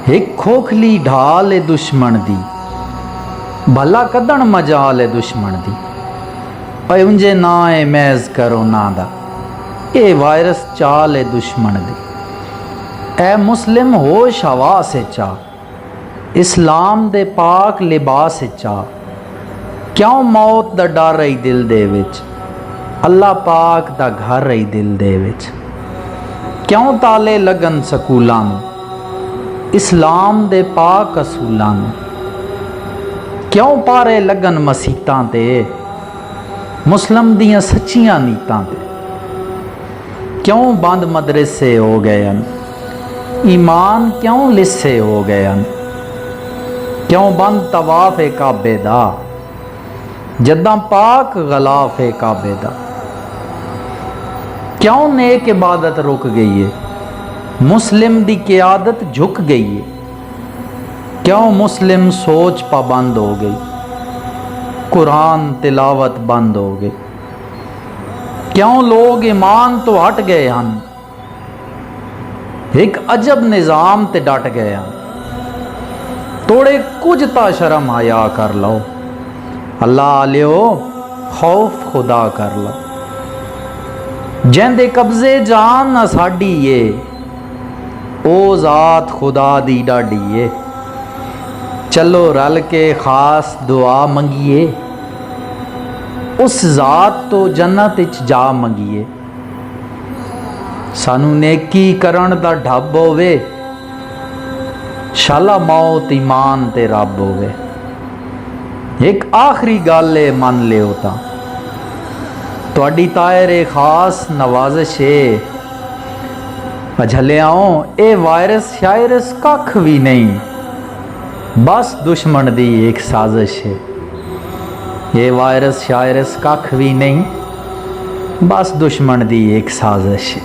एक खोखली ढाल है दुश्मन दी, भला कदन मजाल है दुश्मन दी। और उंजे ना है मैज़ करो ना दा, ये वायरस चाल है दुश्मन दी। ए मुस्लिम होश हवा से चा, इस्लाम दे पाक लिबास चा। क्यों मौत दा डर रही दिल दे विच, अल्लाह पाक दा घर रही दिल दे विच। क्यों ताले लगन सकूलां नूं, इस्लाम दे पाक असूलां नूं। क्यों पारे लगन मसीतां ते, मुस्लिम दियां सच्चियां नीतां ते। क्यों बंद मदरसे हो गए हैं, ईमान क्यों लिस्से हो गए हैं। क्यों बंद तवाफ ए काबे दा, जद्दां पाक गलाफ ए काबे दा। क्यों नेक इबादत रुक गई है, मुस्लिम दी क़ियादत झुक गई है। क्यों मुस्लिम सोच पाबंद हो गई, कुरान तिलावत बंद हो गई। क्यों लोग ईमान तो हट गए हैं, एक अजब निज़ाम ते डट गए हैं। थोड़े कुछ ता शर्म हया कर लो, अल्लाह आलियो खौफ खुदा कर लो। जिंदे कब्जे जान ना साडी ये, ओ ज़ात खुदा दी डाडी ये। चलो रल के खास दुआ मंगिए, उस ज़ात तो जन्नत विच जा मंगिए। सानू नेकी करन दा ढब होवे, शाला मौत ईमान ते रब होवे। एक आखिरी गल है मन लियो तां, तुहाडी तायरे खास नवाजिश है। अझलियाओ ए वायरस शायरस कख भी नहीं, बस दुश्मन दी एक साजिश है। ये वायरस शायरस कख भी नहीं, बस दुश्मन दी एक साजिश है।